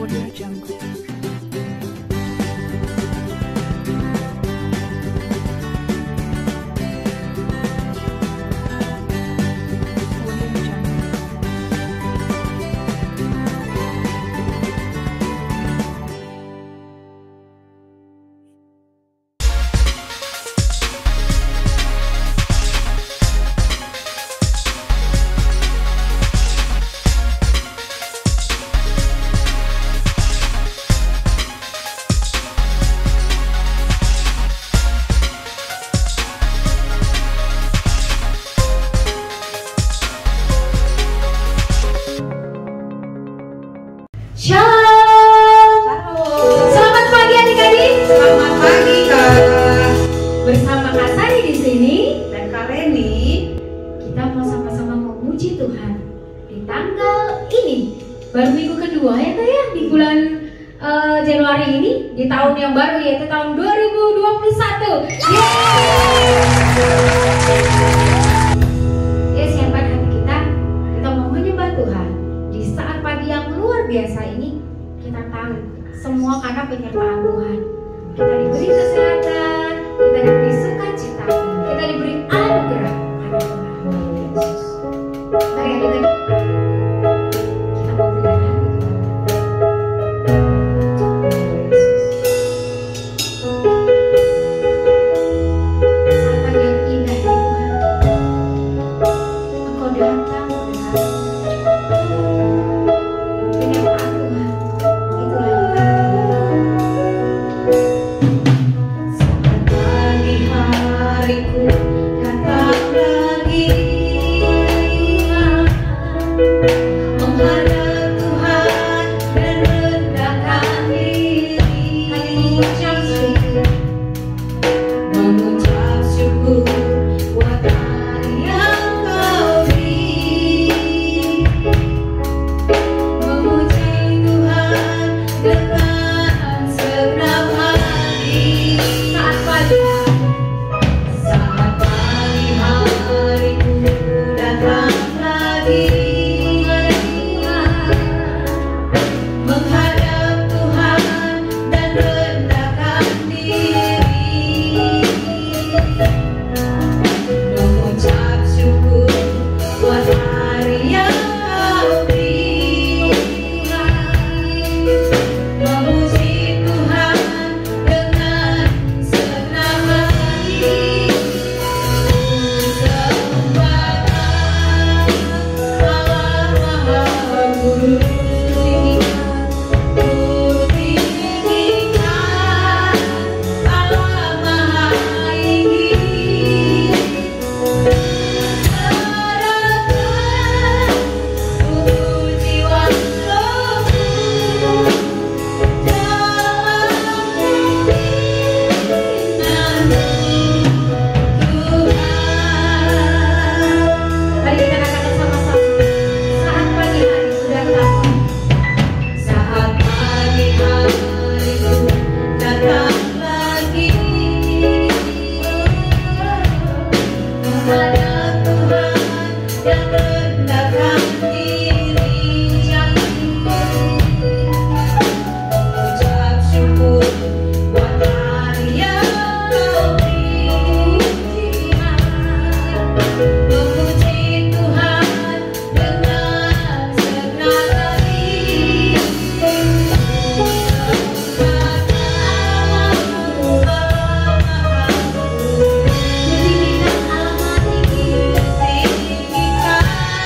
Audio Jungle. Shalom. Selamat pagi adik-adik. Selamat pagi Kak. Bersama Kak Sari di sini Dan Kak Reni. kita mau sama-sama memuji Tuhan di tanggal ini. Baru minggu kedua ya Kak ya di bulan Januari ini, di tahun yang baru yaitu tahun 2021. Ya siapkan hati kita mau menyembah Tuhan di saat pagi yang luar biasa ini. Kita tahu semua karena penyertaan Tuhan. Kita diberi kesehatan, kita diberi sukacita, kita diberi anugerah karena Tuhan. Mari adik-adik, kita mau berikan hati saat pagi yang indah ya Tuhan. Engkau datang dengan penyertaan Tuhan. Itulah yang kita Selamat pagi hariku datang lagi. Menghadap Tuhan dan rendahkan diri. Mengucap syukur buat hari yang Kau beri. Memuji Tuhan dengan segenap hati. Saat pagi hariku datang lagi. Menghadap Tuhan dan rendahkan diri. Mengucap syukur buat hari yang Kau beri. Memuji Tuhan dengan segenap hati. Sembahkan Allah Maha Guru, tinggikan Allah Maha Tinggi. Serahkan tubuh jiwa rohku dalam pimpinan Tuhan. Mari kita katakan sama-sama. Saat pagi hari sudah datang. Saat pagi hariku datang lagi. Menghadap Tuhan dan rendahkan diri. Ucap syukur buat hari yang Kau beri. Memuji Tuhan dengan segenap hati. Tinggikan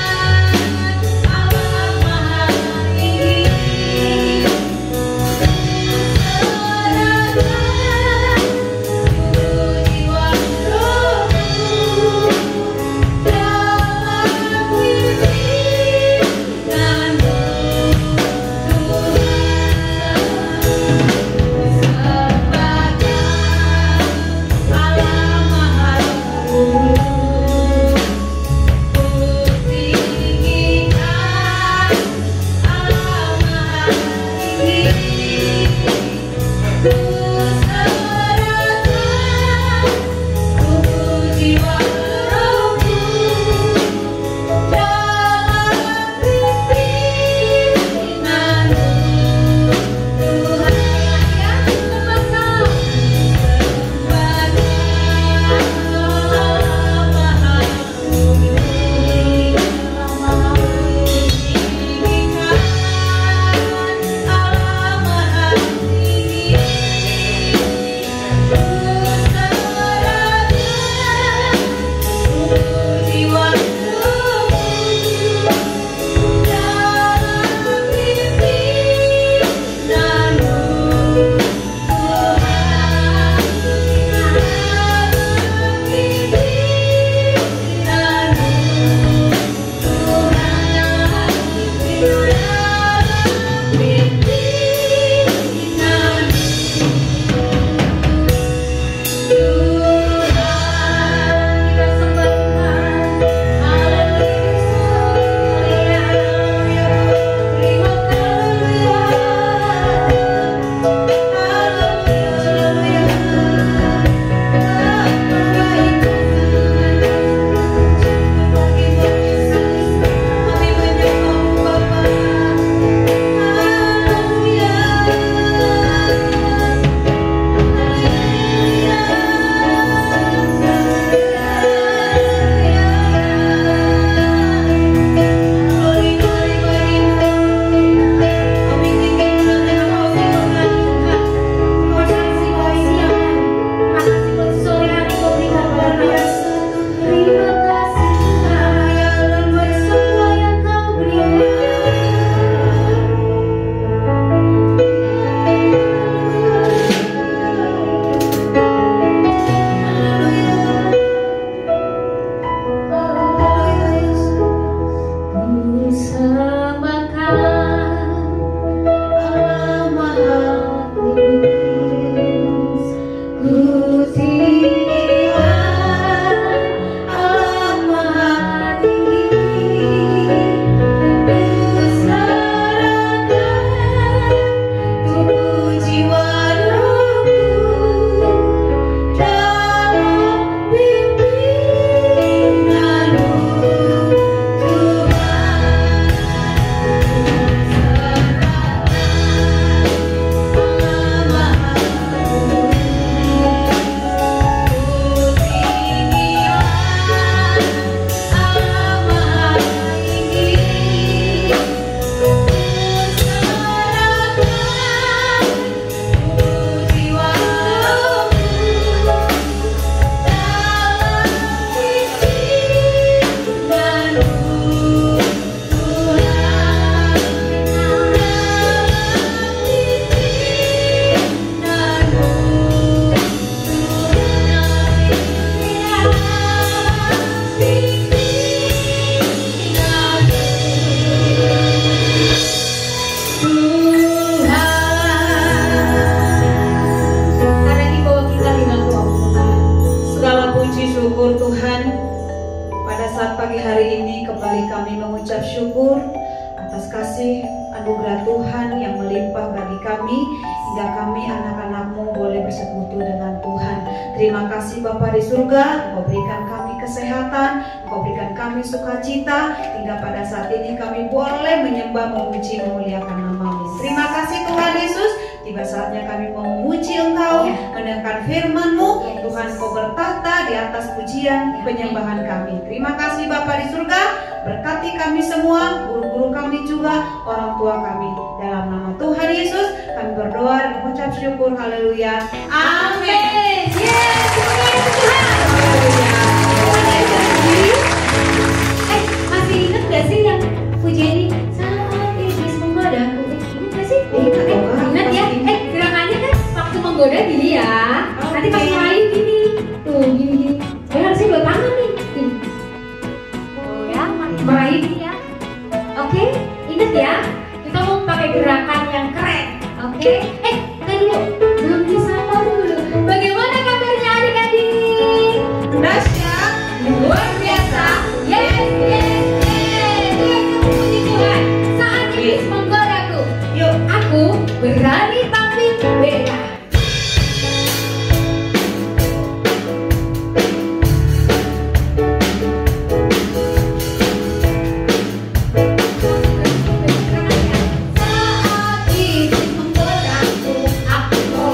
ini kembali kami mengucap syukur atas kasih anugerah Tuhan yang melimpah bagi kami, hingga kami anak-anak-Mu boleh bersekutu dengan Tuhan. Terima kasih Bapa di surga, Engkau berikan kami kesehatan, Engkau berikan kami sukacita, hingga pada saat ini kami boleh menyembah, memuji, memuliakan nama-Mu. Terima kasih Tuhan Yesus. Tiba saatnya kami mau memuji Engkau, mendengarkan firman-Mu. Tuhan, Engkau bertahta di atas pujian penyembahan kami. Terima kasih Bapa di surga, berkati kami semua, guru-guru kami juga, orang tua kami. Dalam nama Tuhan Yesus kami berdoa dan mengucap syukur. Haleluya. Amin. Yes, Tuhan. Haleluya. Masih ingat gak sih yang pujian ini? Saat iblis menggodaku. Ingat gak sih? Ingat ya? Gerakannya kan waktu menggoda gini ya. Nanti pas meraih gini. Tuh gini. Harusnya dua tangan nih. Gini. Oh ya, meraih gini ya. Oke, ingat ya. Kita mau pakai gerakan yang keren. Oke. Kan dulu belum disapa dulu. Bagaimana kabarnya adik-adik? Dahsyat, Luar biasa. Yes, yes, yes. Puji Tuhan. Saat iblis menggodaku, yuk. aku berani tapi beda. Saat iblis menggodaku, aku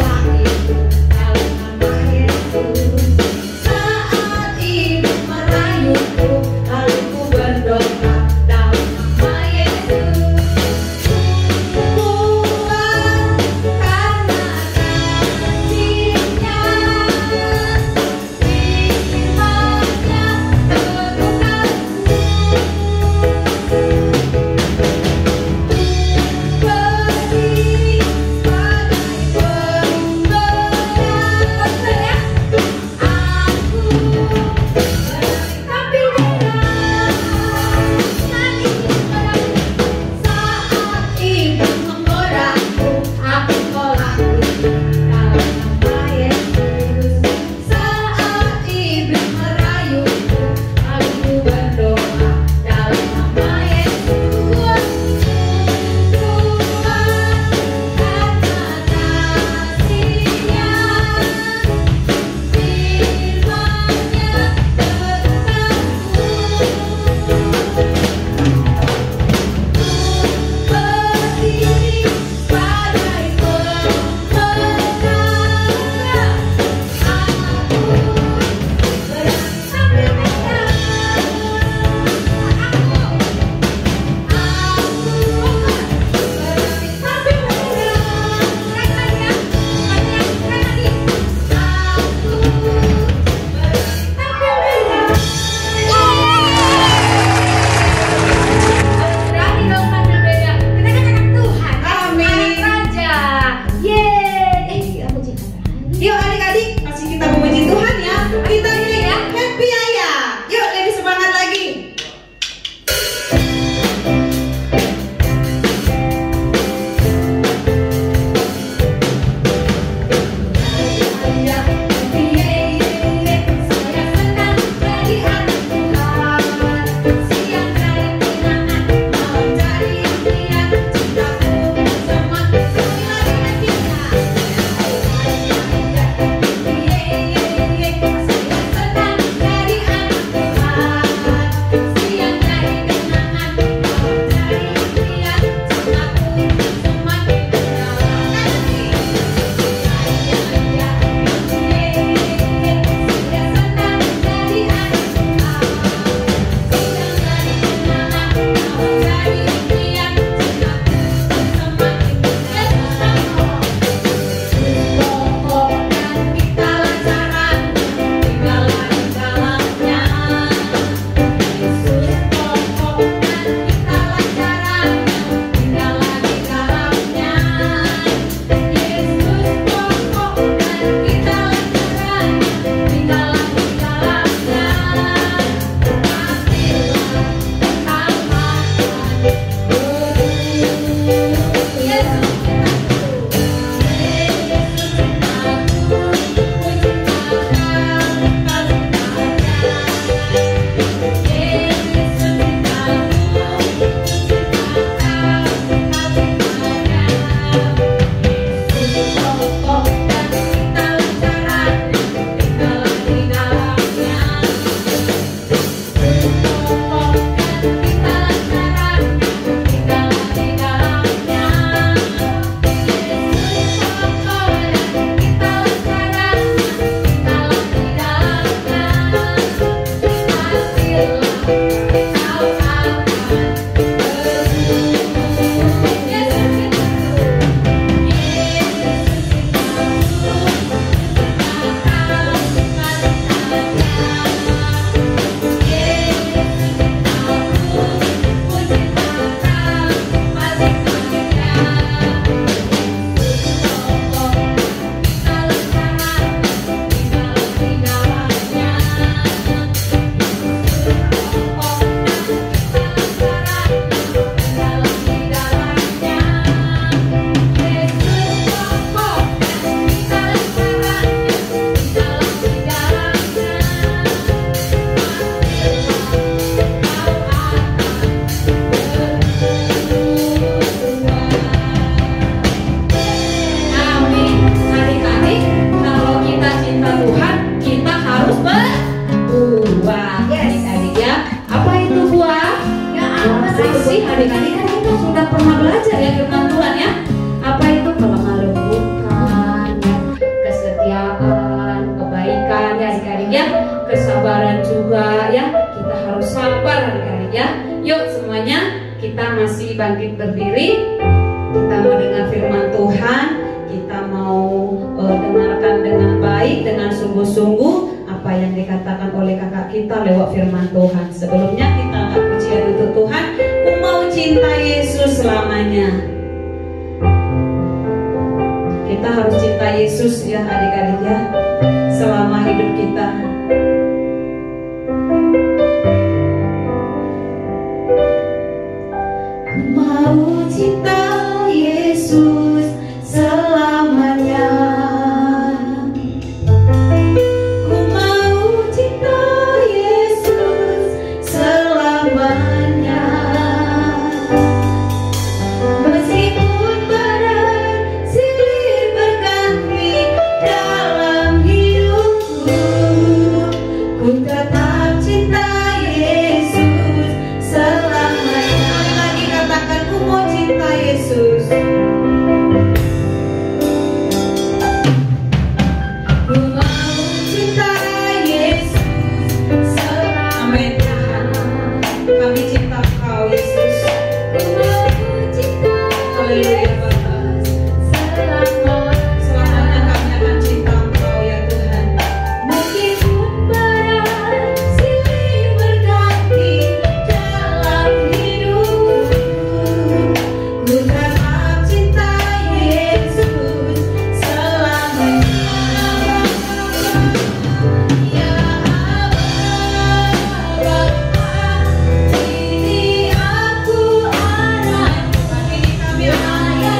Terima kasih adik-adik, kan kita sudah pernah belajar ya firman Tuhan ya. Apa itu? Kelemah lembutan, ya, kesetiaan, kebaikan ya adik-adik ya, kesabaran juga ya. Kita harus sabar adik-adik ya. Yuk semuanya kita masih bangkit berdiri. Kita mau dengar firman Tuhan. Kita mau dengarkan dengan baik, dengan sungguh-sungguh apa yang dikatakan oleh kakak kita lewat firman Tuhan. Sebelumnya kita angkat pujian untuk Tuhan. Ku mau cinta Yesus selamanya. Kita harus cinta Yesus ya adik-adik ya, selama hidup kita. Ku mau cinta Yesus selamanya. Ku mau cinta Yesus selamanya. Meskipun badai silih berganti dalam hidupku, ku tetap cinta Yesus selamanya. Lagi katakan, ku mau cinta Yesus. Ku mau cinta Yesus selamanya. Kami cinta Kau Yesus. Ku mau cinta Haleluya Bapa. Selamanya kami akan cinta Engkau ya Tuhan. Meskipun badai silih berganti dalam hidupku, ku tetap cinta Yesus selamanya. Ya Allah Bapa, ini aku anak, ini kami anak.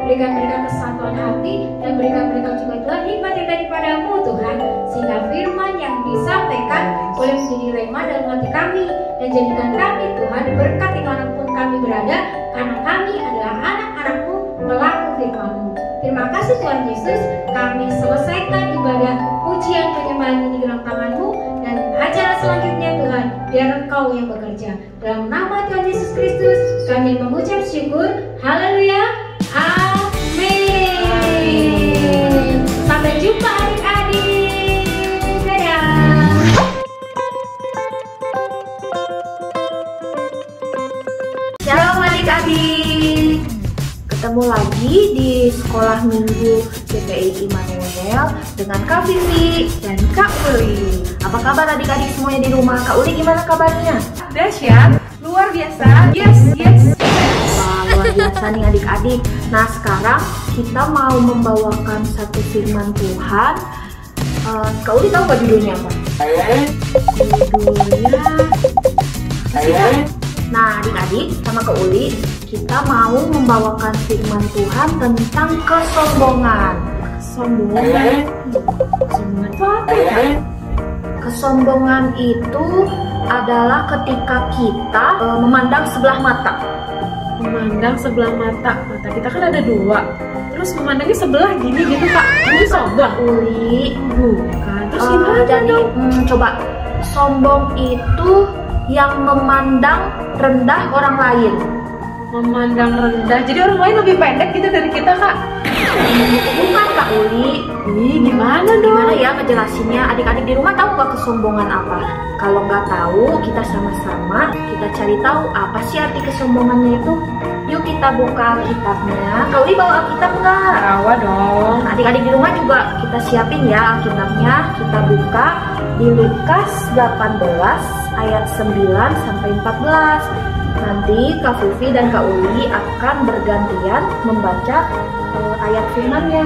berikan mereka kesatuan hati, dan berikan mereka juga Tuhan hikmat yang daripada-Mu Tuhan, sehingga firman yang disampaikan boleh menjadi rema dalam hati kami, dan jadikan kami Tuhan berkat dimanapun kami berada, karena kami adalah anak-anak-Mu pelaku firman-Mu. Terima kasih Tuhan Yesus, kami selesaikan ibadah pujian penyembahan ini dalam tangan-Mu, dan acara selanjutnya Tuhan biar Engkau yang bekerja. Dalam nama Tuhan Yesus Kristus kami mengucap syukur. Haleluya, amin. Sampai jumpa adik-adik, dadah. Shalom adik-adik, ketemu lagi di sekolah minggu GPI Immanuel dengan Kak Vivi dan Kak Uli. Apa kabar adik-adik semuanya di rumah? Kak Uli gimana kabarnya? Dahsyat, luar biasa, yes. Wah, luar biasa nih adik-adik. Nah sekarang kita mau membawakan satu firman Tuhan. Kak Uli tahu gak judulnya apa? Judulnya Nah adik-adik sama Kak Uli, kita mau membawakan firman Tuhan tentang kesombongan. Kesombongan itu apa ya? Kesombongan itu adalah ketika kita memandang sebelah mata. Memandang sebelah mata kita kan ada dua. Terus memandangnya sebelah gini gitu Kak. Ini sombong. Uli, Bukan. Terus gimana jadi coba, sombong itu yang memandang rendah orang lain. Memandang rendah. Jadi orang lain lebih pendek gitu dari kita Kak. Bukan Kak Uli. Gimana dong? Gimana ya ngejelasinnya? Adik-adik di rumah tahu nggak kesombongan apa? Kalau nggak tahu, kita sama-sama kita cari tahu apa sih arti kesombongannya itu. Yuk kita buka Alkitabnya. Kak Uli bawa Alkitab nggak? Bawa dong. Nah, adik-adik di rumah juga kita siapin ya Alkitabnya. Kita buka di Lukas 18 ayat 9 sampai 14. Nanti Kak Vivi dan Kak Uli akan bergantian membaca ayat firman-nya.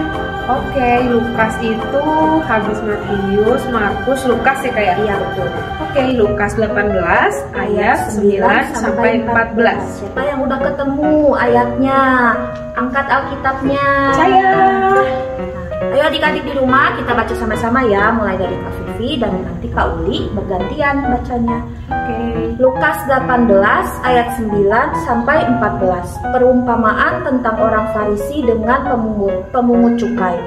Oke, Lukas itu habis Matius, Markus, Lukas ya kayak. Iya betul. Oke, Lukas 18 ayat 9 sampai 14. Siapa yang udah ketemu ayatnya? Angkat Alkitabnya. Saya. Ayo adik-adik di rumah kita baca sama-sama ya, mulai dari Kak Vivi dan nanti Kak Uli bergantian bacanya. Oke. Lukas 18 ayat 9 sampai 14. Perumpamaan tentang orang Farisi dengan pemungut cukai.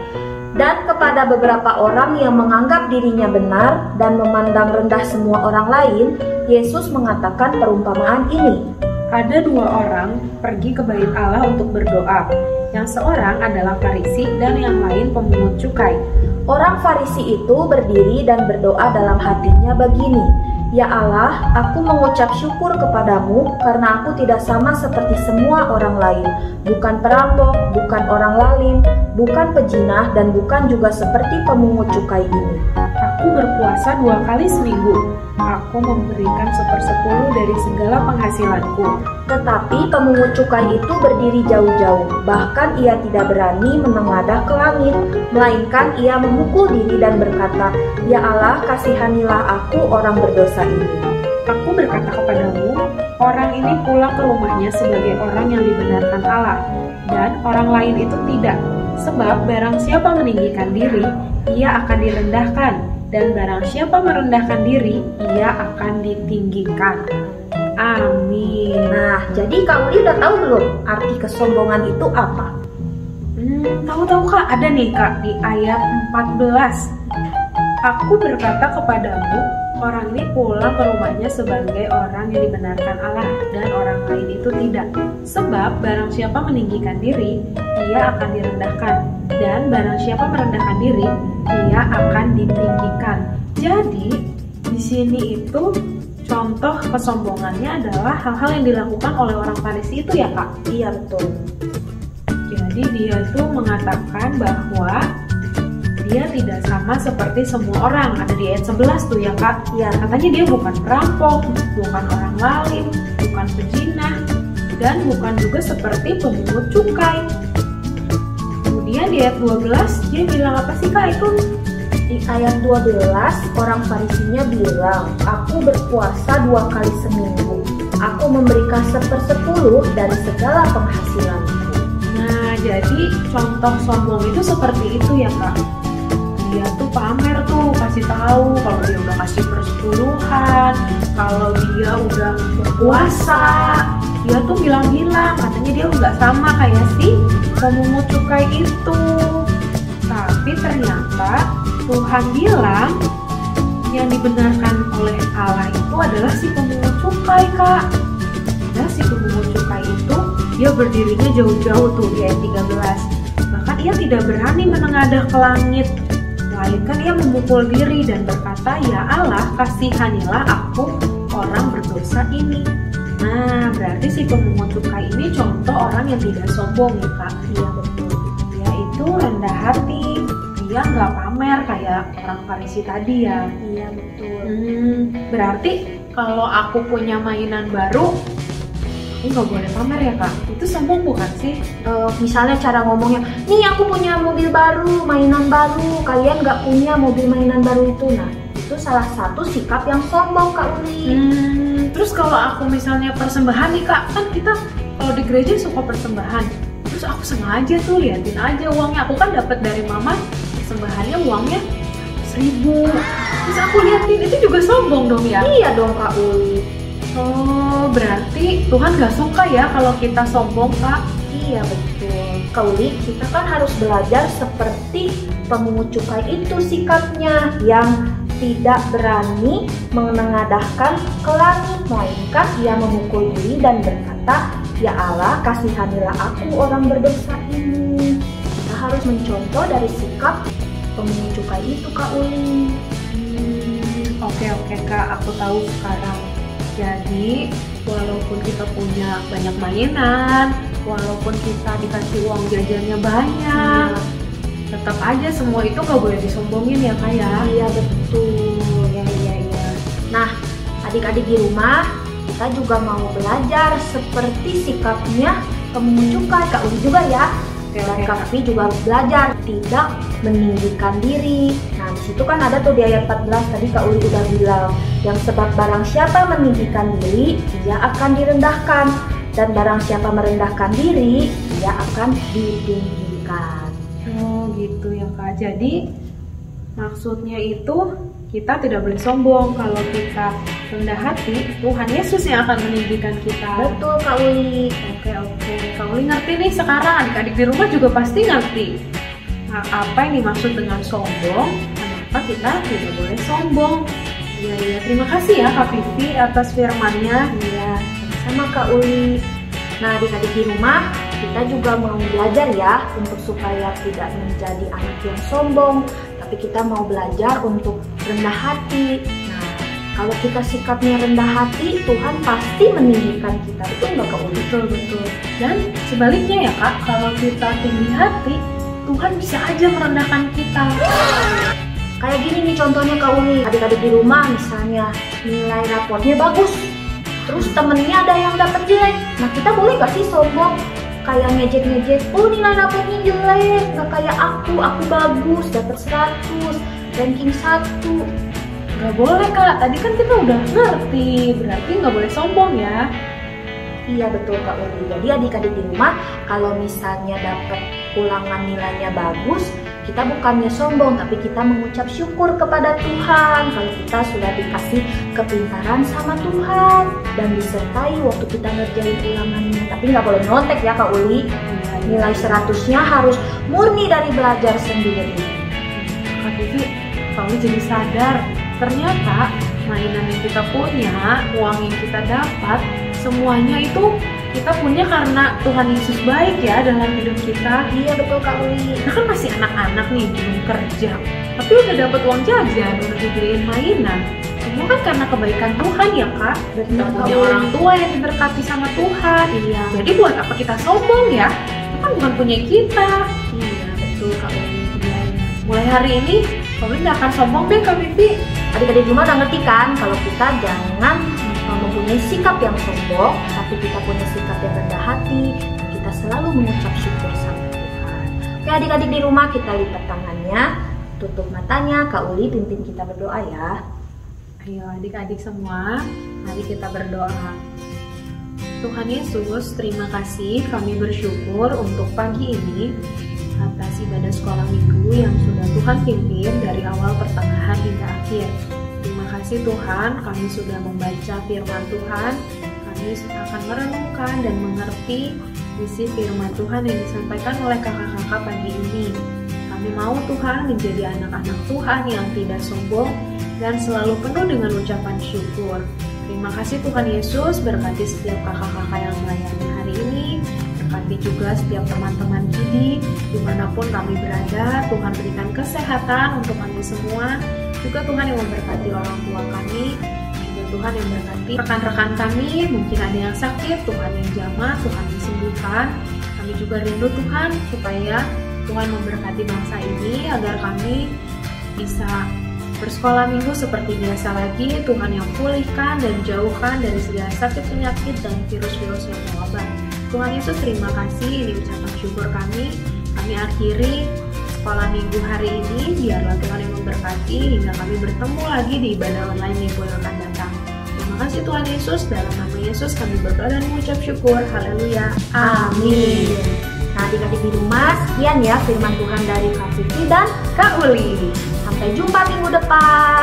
Dan kepada beberapa orang yang menganggap dirinya benar dan memandang rendah semua orang lain, Yesus mengatakan perumpamaan ini. Ada dua orang pergi ke bait Allah untuk berdoa. Yang seorang adalah Farisi dan yang lain pemungut cukai. Orang Farisi itu berdiri dan berdoa dalam hatinya begini, "Ya Allah, aku mengucap syukur kepadamu karena aku tidak sama seperti semua orang lain, bukan perampok, bukan orang lalim, bukan pejinah, dan bukan juga seperti pemungut cukai ini. Aku berpuasa 2 kali seminggu. Aku memberikan 1/10 dari segala penghasilanku." Tetapi pemungut cukai itu berdiri jauh-jauh, bahkan ia tidak berani menengadah ke langit, melainkan ia memukul diri dan berkata, "Ya Allah, kasihanilah aku orang berdosa ini." Aku berkata kepadamu, orang ini pulang ke rumahnya sebagai orang yang dibenarkan Allah, dan orang lain itu tidak. Sebab barang siapa meninggikan diri, ia akan direndahkan, dan barang siapa merendahkan diri, ia akan ditinggikan. Amin. Nah, jadi Kak Uli udah tahu belum arti kesombongan itu apa? Tahu-tahu Kak, ada nih Kak di ayat 14. Aku berkata kepadamu, orang ini pulang ke rumahnya sebagai orang yang dibenarkan Allah, dan orang lain itu tidak. Sebab barang siapa meninggikan diri, ia akan direndahkan, dan barang siapa merendahkan diri, ia akan ditinggikan. Jadi di sini itu contoh kesombongannya adalah hal-hal yang dilakukan oleh orang Farisi itu ya Kak? Iya betul. Jadi dia tuh mengatakan bahwa dia tidak sama seperti semua orang. Ada di ayat 11 tuh ya Kak? Iya. Katanya dia bukan perampok, bukan orang lalim, bukan pejinah, dan bukan juga seperti pemungut cukai. Kemudian di ayat 12 dia bilang apa sih Kak itu? Di ayat 12, orang Farisinya bilang, "Aku berpuasa 2 kali seminggu. Aku memberikan 1/10 dari segala penghasilanku." Nah, Jadi contoh sombong itu seperti itu ya Kak. Dia tuh pamer tuh, kasih tahu kalau dia udah kasih persepuluhan, kalau dia udah berpuasa. Dia tuh bilang-bilang katanya dia nggak sama kayak si pemungut cukai itu. Tapi ternyata Tuhan bilang yang dibenarkan oleh Allah itu adalah si pemungut cukai Kak. Nah si pemungut cukai itu dia berdirinya jauh-jauh tuh di ayat 13. Bahkan ia tidak berani menengadah ke langit, melainkan ia memukul diri dan berkata, "Ya Allah, kasihanilah aku orang berdosa ini." Nah, berarti si pemungut cukai ini contoh orang yang tidak sombong ya Kak. Iya betul. Dia itu rendah hati, dia nggak pamer kayak orang Farisi tadi ya. Iya betul. Berarti kalau aku punya mainan baru, aku nggak boleh pamer ya Kak? Itu sombong bukan sih? Misalnya cara ngomongnya, nih aku punya mobil baru, mainan baru, kalian nggak punya mobil mainan baru itu. Nah, itu salah satu sikap yang sombong Kak Uli. Terus kalau aku misalnya persembahan nih Kak, kan kita kalau di gereja suka persembahan. Terus aku sengaja tuh liatin aja uangnya. Aku kan dapat dari mama persembahannya uangnya 1.000. Terus aku liatin, itu juga sombong dong ya? Iya dong Kak Uli. Oh, berarti Tuhan gak suka ya kalau kita sombong Kak? Iya betul. Kak Uli, kita kan harus belajar seperti pemungut cukai itu sikapnya, yang tidak berani menengadahkan ke langit, melainkan ia memukul diri dan berkata, "Ya Allah, kasihanilah aku orang berdosa ini." Kita harus mencontoh dari sikap pemungut cukai itu Kak Uli. Oke Kak, aku tahu sekarang. Jadi, walaupun kita punya banyak mainan, walaupun kita dikasih uang jajannya banyak, tetap aja semua itu gak boleh disombongin ya Kak ya? Iya betul, ya. Nah, adik-adik di rumah, kita juga mau belajar seperti sikapnya pemungut cukai Kak Uli juga ya. Dan Kak Fi juga harus belajar tidak meninggikan diri. Nah, di situ kan ada tuh di ayat 14 tadi Kak Uli udah bilang, yang sebab barang siapa meninggikan diri, dia akan direndahkan, dan barang siapa merendahkan diri, dia akan ditinggikan. Oh gitu ya Kak. Jadi maksudnya itu kita tidak boleh sombong. Kalau kita rendah hati, Tuhan Yesus yang akan meninggikan kita. Betul Kak Uli. Oke. Kak Uli ngerti nih sekarang. Adik-adik di rumah juga pasti ngerti. Nah, apa yang dimaksud dengan sombong? Kenapa kita tidak boleh sombong? Iya. Terima kasih ya Kak Vivi atas firman-nya. Iya, sama Kak Uli. Nah, adik-adik di rumah, kita juga mau belajar ya untuk supaya tidak menjadi anak yang sombong, tapi kita mau belajar untuk rendah hati. Nah, kalau kita sikapnya rendah hati, Tuhan pasti meninggikan kita. Betul nggak Kak Uli? Betul. Dan sebaliknya ya Kak, kalau kita tinggi hati, Tuhan bisa aja merendahkan kita. Kayak gini nih contohnya Kak Uli, adik-adik di rumah misalnya nilai raportnya bagus, terus temennya ada yang dapet jelek. Nah, kita boleh gak sih sombong? Kayak ngejek-ngejek, oh nilai raportnya jelek, gak kayak aku bagus, dapet 100, ranking 1. Gak boleh Kak, tadi kan kita udah ngerti, berarti gak boleh sombong ya. Iya betul Kak Uli. Jadi adik-adik di rumah, kalau misalnya dapet ulangan nilainya bagus, kita bukannya sombong, tapi kita mengucap syukur kepada Tuhan kalau kita sudah dikasih kepintaran sama Tuhan dan disertai waktu kita ngerjain ulangannya. Tapi nggak boleh nyontek ya Kak Uli. Nilai 100-nya harus murni dari belajar sendiri. Kak Vivi, Kak Uli jadi sadar, ternyata mainan yang kita punya, uang yang kita dapat, semuanya itu kita punya karena Tuhan Yesus baik ya dalam hidup kita. Iya betul Kak Uli. Kita kan masih anak-anak nih, belum kerja, tapi udah dapat uang jajan, udah dibeliin mainan. Semua kan karena kebaikan Tuhan ya Kak. Betul, Kita punya orang tua yang diberkati sama Tuhan. Iya. Jadi buat apa kita sombong ya? Itu kan bukan punya kita. Iya betul Kak Uli. Mulai hari ini Kak Uli nggak akan sombong deh Kak Vivi. Adik-adik di rumah udah ngerti kan kalau kita jangan mempunyai sikap yang sombong, tapi kita punya sikap yang rendah hati dan kita selalu mengucap syukur sama Tuhan. Oke adik-adik di rumah, kita lipat tangannya, tutup matanya. Kak Uli pimpin kita berdoa ya. Ayo adik-adik semua, mari kita berdoa. Tuhan Yesus, terima kasih, kami bersyukur untuk pagi ini atas ibadah sekolah minggu yang sudah Tuhan pimpin dari awal, pertengahan hingga akhir. Terima kasih Tuhan, kami sudah membaca firman Tuhan, kami akan merenungkan dan mengerti isi firman Tuhan yang disampaikan oleh kakak-kakak pagi ini. Kami mau Tuhan menjadi anak-anak Tuhan yang tidak sombong dan selalu penuh dengan ucapan syukur. Terima kasih Tuhan Yesus, berkati setiap kakak-kakak yang melayani hari ini, berkati juga setiap teman-teman Kidi, dimanapun kami berada. Tuhan berikan kesehatan untuk kami semua, juga Tuhan yang memberkati orang tua kami, juga Tuhan yang memberkati rekan-rekan kami, mungkin ada yang sakit, Tuhan yang jamah, Tuhan yang sembuhkan. Kami juga rindu Tuhan supaya Tuhan memberkati bangsa ini agar kami bisa bersekolah minggu seperti biasa lagi. Tuhan yang pulihkan dan jauhkan dari segala sakit penyakit dan virus-virus yang mewabah. Tuhan Yesus, terima kasih, ini ucapan syukur kami. Kami akhiri sekolah minggu hari ini, biarlah Tuhan yang memberkati hingga kami bertemu lagi di ibadah online minggu yang akan datang. Terima kasih Tuhan Yesus, dalam nama Yesus kami berdoa dan mengucap syukur. Haleluya. Amin. Nah, adik-adik di rumah, sekian ya firman Tuhan dari Kak Vivi dan Kak Uli. Sampai jumpa minggu depan.